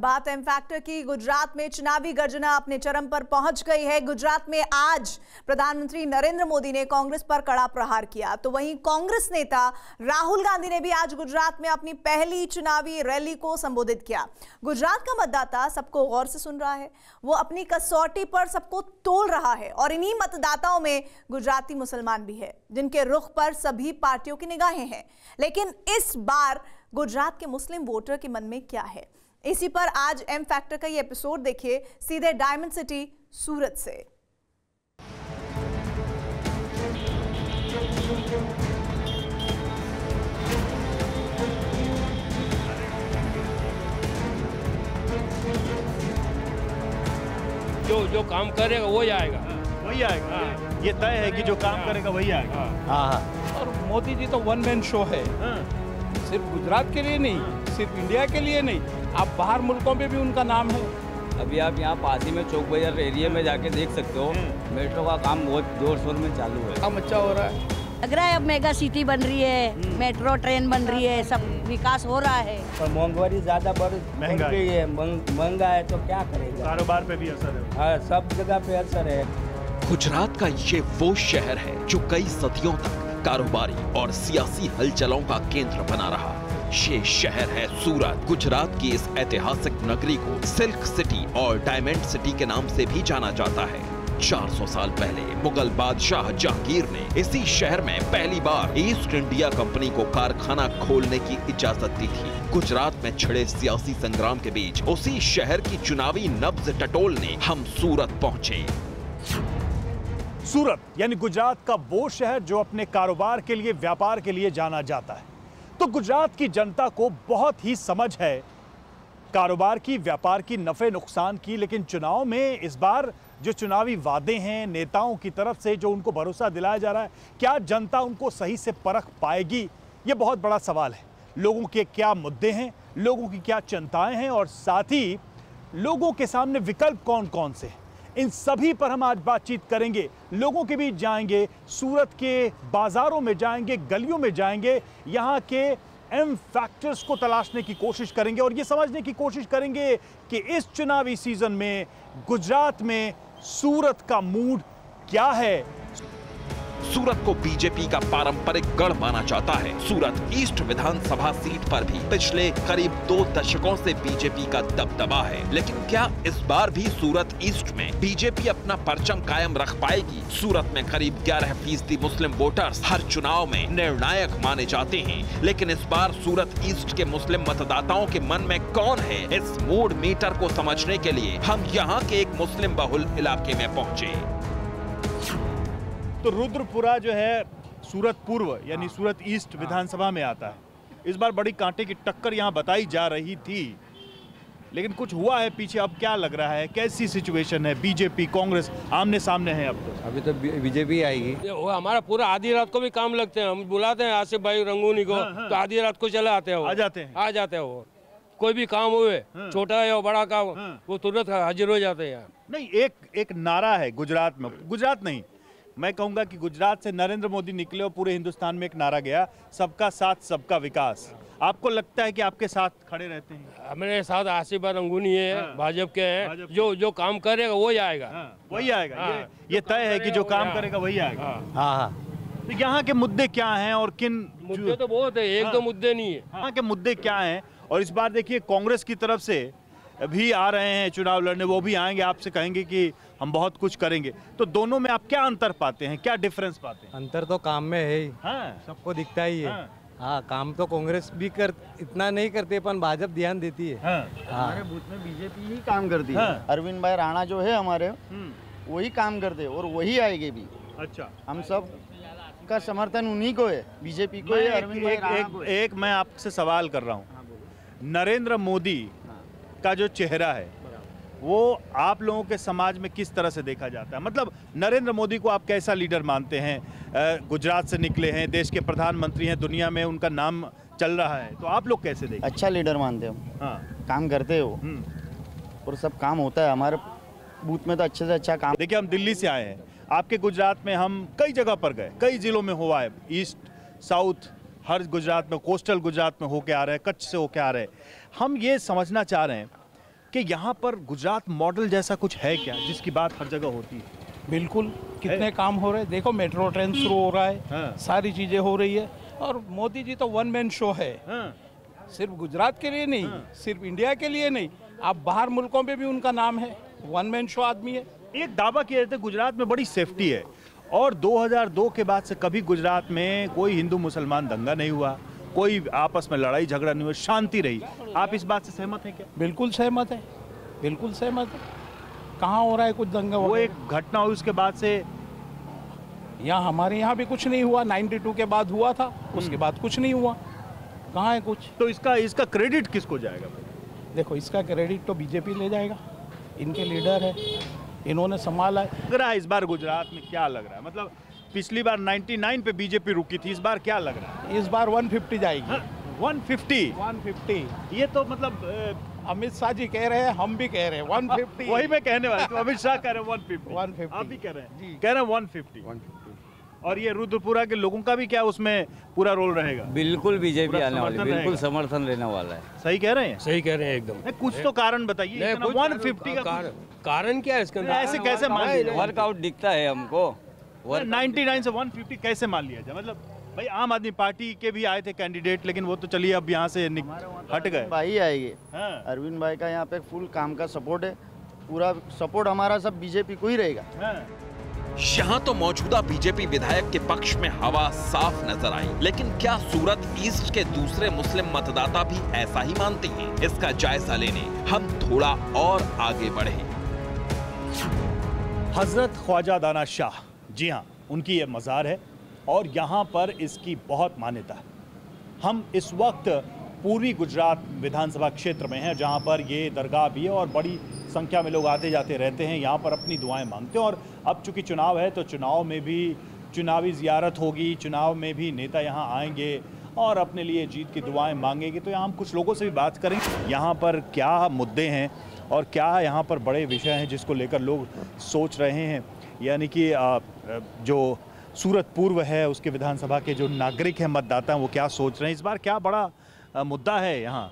बात M factor की। गुजरात में चुनावी गर्जना अपने चरम पर पहुंच गई है। गुजरात में आज प्रधानमंत्री नरेंद्र मोदी ने कांग्रेस पर कड़ा प्रहार किया, तो वहीं कांग्रेस नेता राहुल गांधी ने भी आज गुजरात में अपनी पहली चुनावी रैली को संबोधित किया। गुजरात का मतदाता सबको गौर से सुन रहा है, वो अपनी कसौटी पर सबको तोल रहा है और इन्हीं मतदाताओं में गुजराती मुसलमान भी है, जिनके रुख पर सभी पार्टियों की निगाहें हैं। लेकिन इस बार गुजरात के मुस्लिम वोटर के मन में क्या है, इसी पर आज एम फैक्टर का ये एपिसोड देखिए सीधे डायमंड सिटी सूरत से। जो काम करेगा वही आएगा। वही आएगा। ये तय है कि जो काम करेगा वही आएगा। हाँ। और मोदी जी तो वन मैन शो है। सिर्फ गुजरात के लिए नहीं, सिर्फ इंडिया के लिए नहीं, आप बाहर मुल्कों में भी उनका नाम है। अभी आप यहाँ पासी में चौक बाजार एरिया में जाके देख सकते हो, मेट्रो का काम बहुत जोर शोर में चालू है। काम अच्छा हो रहा है। लग रहा है अब मेगा सिटी बन रही है, मेट्रो ट्रेन बन रही है, सब विकास हो रहा है। पर महंगाई ज्यादा बढ़ गई है, महंगा है तो क्या करेगा। कारोबार पे भी असर है। हाँ, सब जगह पे असर है। गुजरात का ये वो शहर है जो कई सदियों तक कारोबारी और सियासी हलचलों का केंद्र बना रहा। ये शहर है सूरत। गुजरात की इस ऐतिहासिक नगरी को सिल्क सिटी और डायमंड सिटी के नाम से भी जाना जाता है। 400 साल पहले मुगल बादशाह जहांगीर ने इसी शहर में पहली बार ईस्ट इंडिया कंपनी को कारखाना खोलने की इजाजत दी थी। गुजरात में छिड़े सियासी संग्राम के बीच उसी शहर की चुनावी नब्ज टटोलने हम सूरत पहुंचे। सूरत यानी गुजरात का वो शहर जो अपने कारोबार के लिए, व्यापार के लिए जाना जाता है। तो गुजरात की जनता को बहुत ही समझ है कारोबार की, व्यापार की, नफे नुकसान की। लेकिन चुनाव में इस बार जो चुनावी वादे हैं नेताओं की तरफ से, जो उनको भरोसा दिलाया जा रहा है, क्या जनता उनको सही से परख पाएगी? ये बहुत बड़ा सवाल है। लोगों के क्या मुद्दे हैं, लोगों की क्या चिंताएं हैं और साथ ही लोगों के सामने विकल्प कौन कौन से हैं, इन सभी पर हम आज बातचीत करेंगे। लोगों के बीच जाएंगे, सूरत के बाजारों में जाएंगे, गलियों में जाएंगे, यहाँ के एम फैक्टर्स को तलाशने की कोशिश करेंगे और ये समझने की कोशिश करेंगे कि इस चुनावी सीजन में गुजरात में सूरत का मूड क्या है। सूरत को बीजेपी का पारंपरिक गढ़ माना जाता है। सूरत ईस्ट विधानसभा सीट पर भी पिछले करीब 2 दशकों से बीजेपी का दबदबा है। लेकिन क्या इस बार भी सूरत ईस्ट में बीजेपी अपना परचम कायम रख पाएगी? सूरत में करीब 11% मुस्लिम वोटर्स हर चुनाव में निर्णायक माने जाते हैं, लेकिन इस बार सूरत ईस्ट के मुस्लिम मतदाताओं के मन में कौन है? इस मूड मीटर को समझने के लिए हम यहाँ के एक मुस्लिम बहुल इलाके में पहुंचे। तो रुद्रपुरा जो है सूरत पूर्व यानी सूरत ईस्ट विधानसभा में आता है। इस बार बड़ी कांटे की टक्कर यहाँ बताई जा रही थी, लेकिन कुछ हुआ है पीछे। अब क्या लग रहा है, कैसी सिचुएशन है? बीजेपी कांग्रेस आमने सामने है। अब तो अभी तो बीजेपी आएगी। वो हमारा पूरा आधी रात को भी काम लगते हैं, हम बुलाते हैं आसिफ भाई रंगूनी को। तो आधी रात को चले आते हैं, आ जाते हैं वो। कोई भी काम हुए, छोटा या बड़ा काम, वो तुरंत हाजिर हो जाते हैं। नहीं, एक नारा है गुजरात में, गुजरात नहीं, मैं कहूंगा कि गुजरात से नरेंद्र मोदी निकले और पूरे हिंदुस्तान में एक नारा गया, सबका साथ सबका विकास। आपको लगता है कि आपके साथ खड़े रहते हैं? हमारे साथ आसिफ भाई रंगूनी है, भाजपा के हैं। जो काम करेगा वही आएगा। वही आएगा। ये तय है कि जो काम करेगा वही आएगा। हाँ। तो यहाँ के मुद्दे क्या हैं और किन मुद्दे? तो बहुत है, एक दो मुद्दे नहीं है। यहाँ के मुद्दे क्या हैं? और इस बार देखिए कांग्रेस की तरफ से भी आ रहे हैं चुनाव लड़ने, वो भी आएंगे, आपसे कहेंगे कि हम बहुत कुछ करेंगे। तो दोनों में आप क्या अंतर पाते हैं, क्या डिफरेंस पाते हैं? अंतर तो काम में है ही। हाँ। सबको दिखता ही है। हाँ, काम तो कांग्रेस भी इतना नहीं करते, पर भाजपा ध्यान देती है। हमारे बूथ में बीजेपी ही काम करती है। अरविंद भाई राणा जो है हमारे, वही काम करते हैं और वही आएंगे भी। अच्छा, हम सब का समर्थन उन्हीं को है, बीजेपी को है, अरविंद भाई राणा को है। एक मैं आपसे सवाल कर रहा हूँ, नरेंद्र मोदी का जो चेहरा है वो आप लोगों के समाज में किस तरह से देखा जाता है? मतलब नरेंद्र मोदी को आप कैसा लीडर मानते हैं? गुजरात से निकले हैं, देश के प्रधानमंत्री हैं, दुनिया में उनका नाम चल रहा है, तो आप लोग कैसे देखते? अच्छा लीडर मानते हो। हाँ। काम करते हो और सब काम होता है हमारे बूथ में, तो अच्छे से अच्छा काम। देखिए, हम दिल्ली से आए हैं, आपके गुजरात में हम कई जगह पर गए, कई जिलों में हुआ है, ईस्ट साउथ हर गुजरात में, कोस्टल गुजरात में होके आ रहे हैं, कच्छ से होके आ रहे हैं। हम ये समझना चाह रहे हैं कि यहाँ पर गुजरात मॉडल जैसा कुछ है क्या जिसकी बात हर जगह होती है? बिल्कुल, कितने काम हो रहे हैं। देखो मेट्रो ट्रेन शुरू हो रहा है, हाँ। सारी चीजें हो रही है। और मोदी जी तो वन मैन शो है, सिर्फ गुजरात के लिए नहीं, सिर्फ इंडिया के लिए नहीं, आप बाहर मुल्कों में भी उनका नाम है, वन मैन शो आदमी है। एक दावा किया जाता है गुजरात में बड़ी सेफ्टी है और 2002 के बाद से कभी गुजरात में कोई हिंदू मुसलमान दंगा नहीं हुआ, कोई आपस में लड़ाई झगड़ा नहीं हुआ, शांति रही। आप इस बात से सहमत हैं क्या? बिल्कुल सहमत है, बिल्कुल सहमत है। कहाँ हो रहा है कुछ दंगा? वो एक घटना हुई उसके बाद से यहाँ हमारे यहाँ भी कुछ नहीं हुआ, 92 के बाद हुआ था, उसके बाद कुछ नहीं हुआ। कहाँ है कुछ? तो इसका क्रेडिट किसको जाएगा? देखो इसका क्रेडिट तो बीजेपी ले जाएगा, इनके लीडर है, इन्होंने संभाला है। लग रहा है इस बार गुजरात में क्या लग रहा है? मतलब पिछली बार 99 पे बीजेपी रुकी थी, इस बार क्या लग रहा है? इस बार 150 जाएगी। 150? ये तो मतलब अमित शाह जी कह रहे हैं, हम भी कह रहे हैं 150। वही मैं कहने वाला था, अमित शाह कह रहे हैं 150, आप भी कह रहे हैं, कह रहे हैं 150। और ये रुद्रपुरा के लोगों का भी क्या उसमें पूरा रोल रहेगा? बिल्कुल बीजेपी पूरा आने वाली, समर्थन बिल्कुल रहेगा। समर्थन रहने वाला है। सही कह रहे हैं? सही कह रहे हैं एकदम। नहीं, कुछ तो कारण बताइए, इतना 150 का कारण क्या है इसके अंदर? ऐसे कैसे मान लिया? वर्कआउट दिखता है हमको। 99 से 150 कैसे मान लिया जाए? मतलब भाई आम आदमी पार्टी के भी आए थे कैंडिडेट, लेकिन वो तो चलिए अब यहाँ से हट गए। भाई आएंगे, हाँ। अरविंद भाई का यहाँ पे फुल काम का सपोर्ट है, पूरा सपोर्ट हमारा सब बीजेपी को ही रहेगा। हाँ। यहाँ तो मौजूदा बीजेपी विधायक के पक्ष में हवा साफ नजर आई, लेकिन क्या सूरत ईस्ट के दूसरे मुस्लिम मतदाता भी ऐसा ही मानते हैं? इसका जायजा लेने हम थोड़ा और आगे बढ़े। हजरत ख्वाजा दाना शाह, जी हाँ, उनकी ये मज़ार है और यहाँ पर इसकी बहुत मान्यता है। हम इस वक्त पूर्वी गुजरात विधानसभा क्षेत्र में हैं, जहाँ पर ये दरगाह भी है और बड़ी संख्या में लोग आते जाते रहते हैं, यहाँ पर अपनी दुआएं मांगते हैं। और अब चूंकि चुनाव है तो चुनाव में भी चुनावी ज़ियारत होगी, चुनाव में भी नेता यहाँ आएंगे और अपने लिए जीत की दुआएं मांगेंगे। तो यहाँ हम कुछ लोगों से भी बात करेंगे, यहाँ पर क्या मुद्दे हैं और क्या यहाँ पर बड़े विषय हैं जिसको लेकर लोग सोच रहे हैं। यानी कि जो सूरत पूर्व है उसके विधानसभा के जो नागरिक हैं, मतदाता हैं, वो क्या सोच रहे हैं, इस बार क्या बड़ा मुद्दा है यहाँ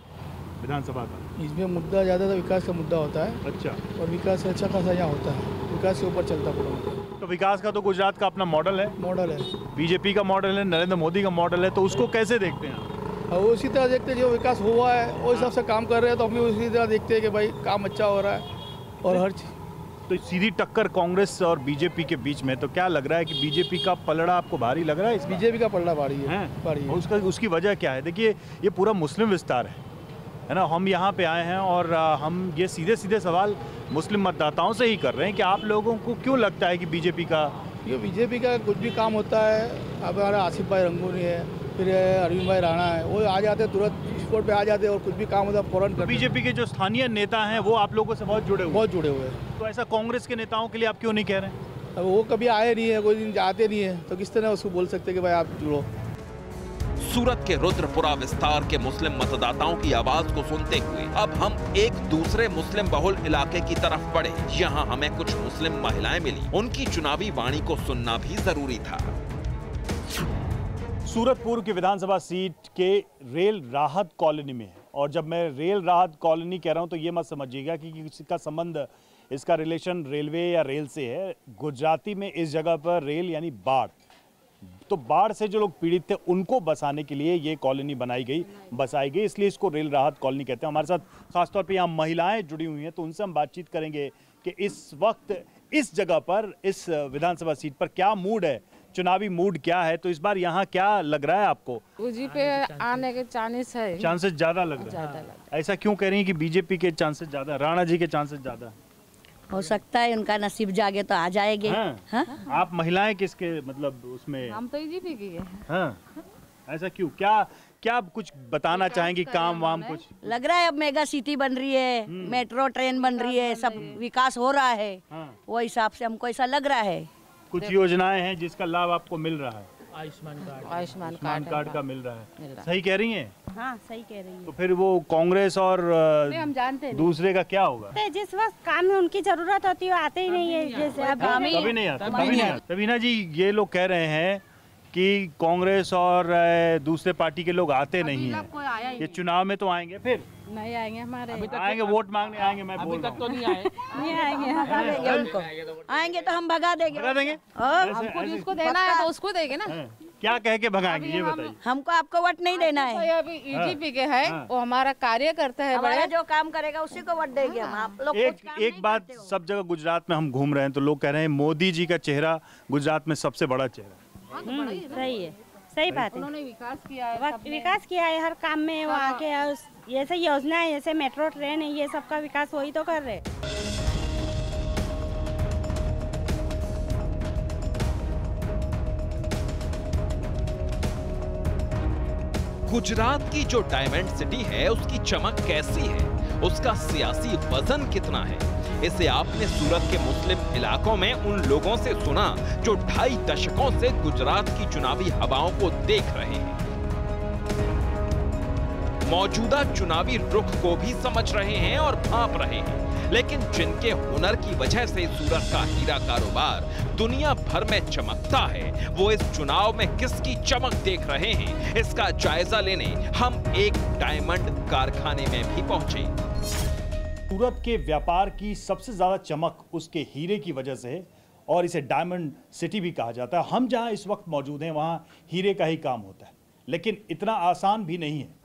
विधानसभा का? इसमें मुद्दा ज़्यादातर विकास का मुद्दा होता है। अच्छा। और विकास अच्छा खासा यहाँ होता है, विकास के ऊपर चलता पूरा। तो विकास का तो गुजरात का अपना मॉडल है, मॉडल है, बीजेपी का मॉडल है, नरेंद्र मोदी का मॉडल है, तो उसको कैसे देखते हैं आप? और उसी तरह देखते हैं, जो विकास हुआ है वो हिसाब से काम कर रहे हैं, तो हम भी उसी तरह देखते हैं कि भाई काम अच्छा हो रहा है। और हर चीज़ तो सीधी टक्कर कांग्रेस और बीजेपी के बीच में, तो क्या लग रहा है कि बीजेपी का पलड़ा आपको भारी लग रहा है? बीजेपी का पलड़ा भारी है, भारी है। उसकी वजह क्या है? देखिए ये पूरा मुस्लिम विस्तार है ना। हम यहाँ पे आए हैं और हम ये सीधे सीधे सवाल मुस्लिम मतदाताओं से ही कर रहे हैं कि आप लोगों को क्यों लगता है कि बीजेपी का कुछ भी काम होता है, अब हमारा आसिफ भाई रंगूनी है, फिर अरविंद भाई राणा है, वो आ जाते तुरंत स्पॉट पे आ जाते और कुछ भी काम होता है फौरन। बीजेपी के जो स्थानीय नेता हैं वो आप लोगों से बहुत जुड़े हुए हैं। तो ऐसा कांग्रेस के नेताओं के लिए आप क्यों नहीं कह रहे हैं? अब वो कभी आए नहीं है, कोई दिन जाते नहीं है, तो किस तरह उसको बोल सकते कि भाई आप जुड़ो। सूरत के रुद्रपुरा विस्तार के मुस्लिम मतदाताओं की आवाज को सुनते हुए अब हम एक दूसरे मुस्लिम बहुल इलाके की तरफ बढ़े। यहाँ हमें कुछ मुस्लिम महिलाएं मिली, उनकी चुनावी वाणी को सुनना भी जरूरी था। सूरत पूर्व की विधानसभा सीट के रेल राहत कॉलोनी में है, और जब मैं रेल राहत कॉलोनी कह रहा हूं तो ये मत समझिएगा कि इसका संबंध, इसका रिलेशन रेलवे या रेल से है। गुजराती में इस जगह पर रेल यानी बाढ़, तो बाढ़ से जो लोग पीड़ित थे उनको बसाने के लिए ये कॉलोनी बसाई गई, इसलिए इसको रेल राहत कॉलोनी कहते हैं। हमारे साथ खासतौर पे यहाँ महिलाएं जुड़ी हुई हैं, तो उनसे हम बातचीत करेंगे कि इस वक्त इस जगह पर, इस विधानसभा सीट पर क्या मूड है, चुनावी मूड क्या है। तो इस बार यहाँ क्या लग रहा है आपको? बीजेपी पे आने के चांसेस ज्यादा लग रहा है। ऐसा क्यों कह रही हैं कि बीजेपी के चांसेस ज्यादा, राणा जी के चांसेस ज्यादा? हो सकता है उनका नसीब जागे तो आ जाएंगे। हाँ? आप महिलाएं किसके मतलब उसमें? हम तो बीजेपी की है। हाँ, ऐसा क्यों? क्या कुछ बताना चाहेंगी? काम वाम कुछ लग रहा है अब मेगा सिटी बन रही है, मेट्रो ट्रेन बन रही है, सब विकास हो रहा है, वो हिसाब से हमको ऐसा लग रहा है। कुछ योजनाएं हैं जिसका लाभ आपको मिल रहा है? आयुष्मान कार्ड का मिल रहा है। सही कह रही हैं? हाँ सही कह रही है। तो फिर वो कांग्रेस और हम जानते दूसरे का क्या होगा? जिस वक्त काम में उनकी जरूरत होती है आते ही नहीं है, जैसे कभी नहीं आता। तबीना जी, ये लोग कह रहे हैं कि कांग्रेस और दूसरे पार्टी के लोग आते नहीं हैं, ये चुनाव में तो आएंगे फिर। नहीं आएंगे हमारे। आएंगे वोट मांगने आएंगे, मैं बोल रहा हूं। तो नहीं आए। नहीं आएंगे, भगा देंगे उनको। आएंगे तो हम भगा देंगे। भगा देंगे? हमको जिसको देना है तो उसको देंगे ना। क्या कह के भगाएंगे ये बताइए। हमको आपको वोट नहीं देना है। तो अभी ईजीपी के है, वो हमारा कार्य करते हैं, हमारा जो काम करेगा उसी को वोट देंगे हम। आप लोग कुछ काम एक बात, सब जगह गुजरात में हम घूम रहे हैं तो लोग कह रहे हैं मोदी जी का चेहरा गुजरात में सबसे बड़ा चेहरा। सही है, सही बात है। उन्होंने विकास किया है, विकास किया है हर काम में। वहाँ के जैसे योजना है, जैसे मेट्रो ट्रेन है, ये सबका विकास वही तो कर रहे। गुजरात की जो डायमंड सिटी है उसकी चमक कैसी है, उसका सियासी वजन कितना है, इसे आपने सूरत के मुस्लिम इलाकों में उन लोगों से सुना जो 2.5 दशकों से गुजरात की चुनावी हवाओं को देख रहे हैं, मौजूदा चुनावी रुख को भी समझ रहे हैं और भांप रहे हैं, लेकिन जिनके हुनर की वजह से सूरत का हीरा कारोबार दुनिया भर में चमकता है, वो इस चुनाव में किसकी चमक देख रहे हैं, इसका जायजा लेने हम एक डायमंड कारखाने में भी पहुंचे। सूरत के व्यापार की सबसे ज्यादा चमक उसके हीरे की वजह से है और इसे डायमंड सिटी भी कहा जाता है। हम जहां इस वक्त मौजूद हैं वहां हीरे का ही काम होता है, लेकिन इतना आसान भी नहीं है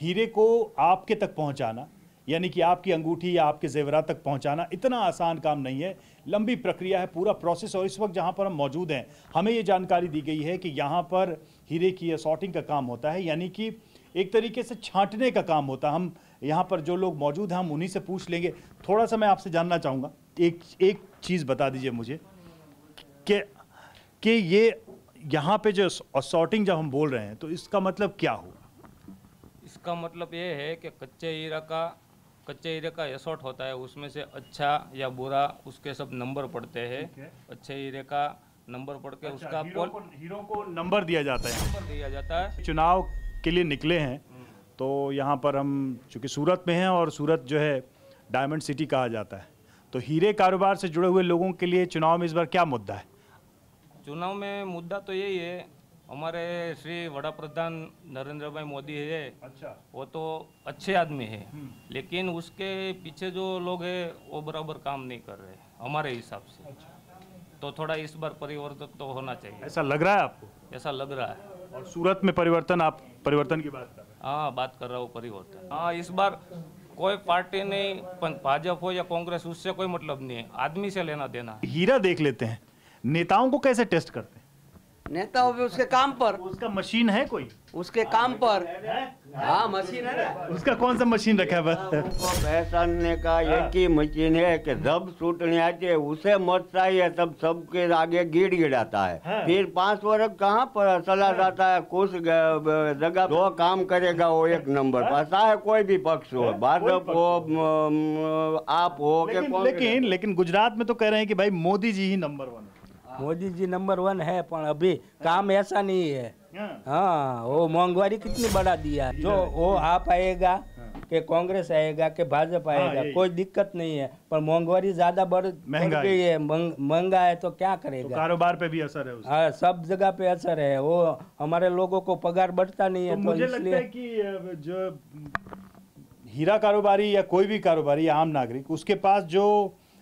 हीरे को आपके तक पहुंचाना, यानी कि आपकी अंगूठी या आपके जेवरात तक पहुंचाना इतना आसान काम नहीं है, लंबी प्रक्रिया है, पूरा प्रोसेस। और इस वक्त जहां पर हम मौजूद हैं हमें ये जानकारी दी गई है कि यहां पर हीरे की सॉर्टिंग का काम होता है, यानी कि एक तरीके से छांटने का काम होता है। हम यहाँ पर जो लोग मौजूद हैं हम उन्हीं से पूछ लेंगे। थोड़ा सा मैं आपसे जानना चाहूँगा, एक चीज़ बता दीजिए मुझे कि ये यहाँ पे जो सॉर्टिंग जब हम बोल रहे हैं तो इसका मतलब क्या हुआ? इसका मतलब ये है कि कच्चे हीरे का असॉर्ट होता है, उसमें से अच्छा या बुरा उसके सब नंबर पड़ते हैं। अच्छे हीरे का नंबर पढ़ के उसका हीरो को नंबर दिया जाता है। नंबर दिया जाता है। चुनाव के लिए निकले हैं तो यहाँ पर हम चूँकि सूरत में हैं और सूरत जो है डायमंड सिटी कहा जाता है, तो हीरे कारोबार से जुड़े हुए लोगों के लिए चुनाव में इस बार क्या मुद्दा है? चुनाव में मुद्दा तो यही है, हमारे श्री वड़ा प्रधान नरेंद्र भाई मोदी है। अच्छा। वो तो अच्छे आदमी है, लेकिन उसके पीछे जो लोग हैं वो बराबर काम नहीं कर रहे हमारे हिसाब से। अच्छा। तो थोड़ा इस बार परिवर्तन तो होना चाहिए। ऐसा लग रहा है आपको? ऐसा लग रहा है। और सूरत में परिवर्तन, आप परिवर्तन की बात कर रहे हैं? हाँ, बात कर रहा हूँ परिवर्तन। हाँ, इस बार कोई पार्टी नहीं, भाजपा हो या कांग्रेस, उससे कोई मतलब नहीं है, आदमी से लेना देना। हीरा देख लेते हैं, नेताओं को कैसे टेस्ट करते हैं? नेताओं पे उसके काम पर। उसका मशीन है कोई? उसके काम पर। हाँ, मशीन है ना। उसका कौन सा मशीन रखा है? उनको पहचानने का एक ही मशीन है कि जब सूटने आती है उसे मत चाहिए, तब सबके आगे गिड़गिड़ाता है। फिर 5 वर्ष कहाँ पर चला जाता है, कुछ जगह जो काम करेगा वो एक नंबर पर, चाहे कोई भी पक्ष हो, भाजपा हो, आप हो के। लेकिन गुजरात में तो कह रहे हैं कि भाई मोदी जी ही नंबर 1 है। मोदी जी नंबर 1 है, पर अभी काम ऐसा नहीं है। हाँ, वो महंगाई कितनी बढ़ा दिया। जो वो आप आएगा कि कांग्रेस आएगा कि भाजपा आएगा, कोई दिक्कत नहीं है, पर महंगाई ज्यादा बढ़ गई है। महंगा है तो क्या करेगा? तो कारोबार पे भी असर है उसका। हाँ, सब जगह पे असर है। वो हमारे लोगों को पगार बढ़ता नहीं है। तो मुझे लगता है कि जो हीरा कारोबारी या कोई भी कारोबारी, आम नागरिक, उसके पास जो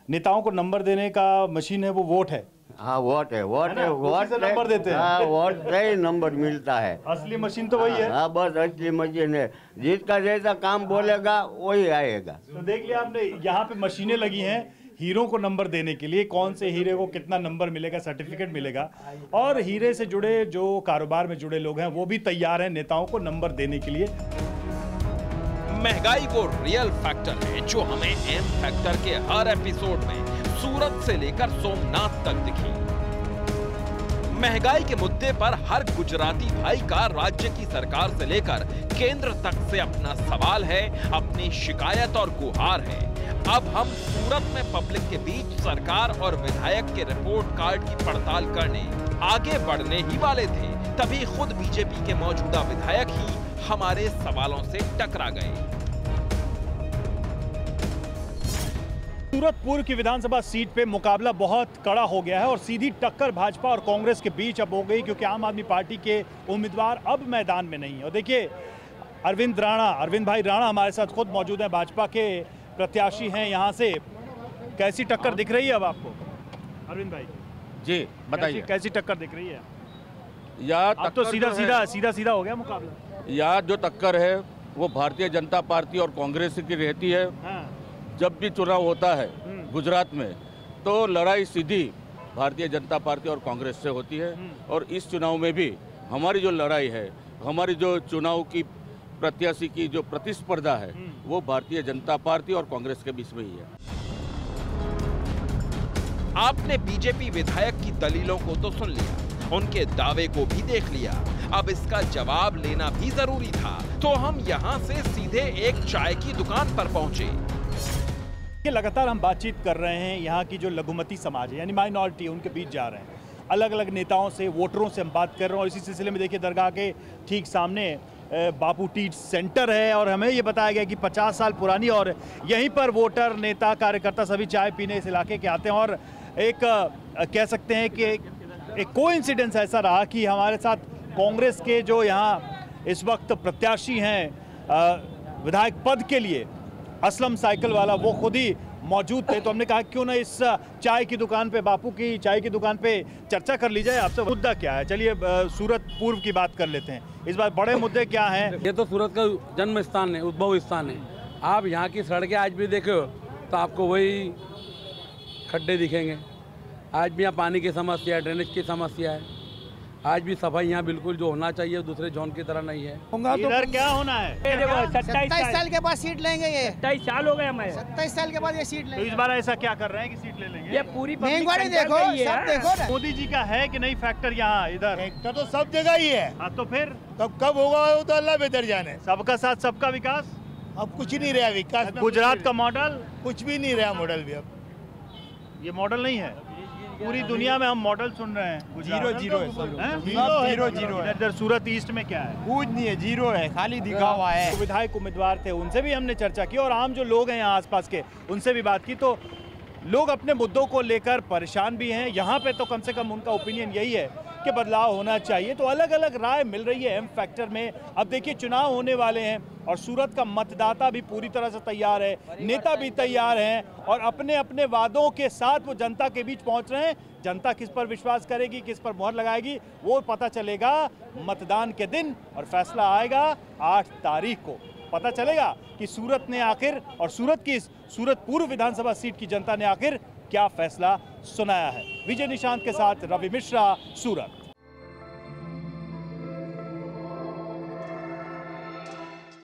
नेताओं को नंबर देने का मशीन है वो वोट है। हाँ, वोट है, वोट है, वोट से नंबर देते हैं। हाँ, वोट से ही नंबर मिलता है। असली मशीन तो वही है। हाँ, बस असली मशीन है, जिसका जैसा काम बोलेगा वही आएगा। तो देख लिया आपने, यहाँ पे मशीनें लगी हैं हीरों को नंबर देने के लिए, कौन से हीरे को कितना नंबर मिलेगा, सर्टिफिकेट मिलेगा। और हीरे से जुड़े जो कारोबार में जुड़े लोग हैं वो भी तैयार हैं नेताओं को नंबर देने के लिए। महंगाई वो रियल फैक्टर है जो हमें एम फैक्टर के हर एपिसोड में सूरत से लेकर सोमनाथ तक दिखी। महंगाई के मुद्दे पर हर गुजराती भाई का राज्य की सरकार से लेकर केंद्र तक से अपना सवाल है, अपनी शिकायत और गुहार है। अब हम सूरत में पब्लिक के बीच सरकार और विधायक के रिपोर्ट कार्ड की पड़ताल करने आगे बढ़ने ही वाले थे, तभी खुद बीजेपी के मौजूदा विधायक ही हमारे सवालों से टकरा गए। सूरत पूर्व की विधानसभा सीट पे मुकाबला बहुत कड़ा हो गया है और सीधी टक्कर भाजपा और कांग्रेस के बीच अब हो गई, क्योंकि आम आदमी पार्टी के उम्मीदवार अब मैदान में नहीं है। और देखिए, अरविंद राणा, अरविंद भाई राणा हमारे साथ खुद मौजूद हैं, भाजपा के प्रत्याशी हैं यहाँ से। कैसी टक्कर दिख रही है अब आपको अरविंद भाई? जी बताइए, कैसी टक्कर दिख रही है? अब तो सीधा हो गया मुकाबला। यहाँ जो टक्कर है वो भारतीय जनता पार्टी और कांग्रेस की रहती है। जब भी चुनाव होता है गुजरात में तो लड़ाई सीधी भारतीय जनता पार्टी और कांग्रेस से होती है, और इस चुनाव में भी हमारी जो लड़ाई है, हमारी जो चुनाव की प्रत्याशी की जो प्रतिस्पर्धा है वो भारतीय जनता पार्टी और कांग्रेस के बीच में ही है। आपने बीजेपी विधायक की दलीलों को तो सुन लिया, उनके दावे को भी देख लिया, अब इसका जवाब लेना भी जरूरी था। तो हम यहाँ से सीधे एक चाय की दुकान पर पहुंचे। लगातार हम बातचीत कर रहे हैं यहाँ की जो लघुमती समाज है यानी माइनॉरिटी, उनके बीच जा रहे हैं, अलग अलग नेताओं से, वोटरों से हम बात कर रहे हैं। और इसी सिलसिले में देखिए दरगाह के ठीक सामने बापू टी सेंटर है और हमें ये बताया गया कि 50 साल पुरानी, और यहीं पर वोटर, नेता, कार्यकर्ता सभी चाय पीने इस इलाके के आते हैं। और एक कह सकते हैं कि एक कोइंसिडेंस ऐसा रहा कि हमारे साथ कांग्रेस के जो यहाँ इस वक्त प्रत्याशी हैं विधायक पद के लिए, असलम साइकिल वाला, वो खुद ही मौजूद थे। तो हमने कहा क्यों ना इस चाय की दुकान पे, बापू की चाय की दुकान पे चर्चा कर ली जाए। आपसे मुद्दा क्या है? चलिए सूरत पूर्व की बात कर लेते हैं। इस बार बड़े मुद्दे क्या हैं? ये तो सूरत का जन्म स्थान है, उद्भव स्थान है। आप यहाँ की सड़कें आज भी देखो तो आपको वही खड्डे दिखेंगे। आज भी यहाँ पानी की समस्या है, ड्रेनेज की समस्या है। आज भी सफाई यहाँ बिल्कुल जो होना चाहिए दूसरे जोन की तरह नहीं है। इधर क्या होना है? 27 साल के बाद सीट लेंगे। ये 27 साल हो गए हमें। 27 साल के बाद ये सीट लेंगे। तो इस बार ऐसा क्या कर रहे हैं कि सीट ले लेंगे? ये पूरी महंगाई देखो, सब देखो ना। मोदी जी का है कि नहीं फैक्टर यहाँ? इधर तो सब जगह ही है। हाँ तो फिर कब होगा वो तो अल्लाह बेहतर जाने। सबका साथ सबका विकास, अब कुछ नहीं रहा विकास। गुजरात का मॉडल कुछ भी नहीं रहा मॉडल भी। अब ये मॉडल नहीं है, पूरी दुनिया में हम मॉडल सुन रहे हैं। जीरो है। इधर सूरत ईस्ट में क्या है? कुछ नहीं है, जीरो है, खाली दिखावा है। तो विधायक उम्मीदवार थे, उनसे भी हमने चर्चा की और आम जो लोग हैं यहाँ आसपास के, उनसे भी बात की। तो लोग अपने मुद्दों को लेकर परेशान भी हैं। यहाँ पे तो कम से कम उनका ओपिनियन यही है कि बदलाव होना चाहिए। तो अलग अलग राय मिल रही है एम फैक्टर में। अब देखिए चुनाव होने वाले हैं और सूरत का मतदाता भी पूरी तरह से तैयार है, नेता भी तैयार हैं और अपने अपने वादों के साथ वो जनता के बीच पहुंच रहे हैं। जनता किस पर विश्वास करेगी, किस पर मोहर लगाएगी, वो पता चलेगा मतदान के दिन, और फैसला आएगा 8 तारीख को। पता चलेगा कि सूरत ने आखिर, और सूरत की सूरत पूर्व विधानसभा सीट की जनता ने आखिर क्या फैसला सुनाया है। विजय निशांत के साथ रवि मिश्रा, सूरत।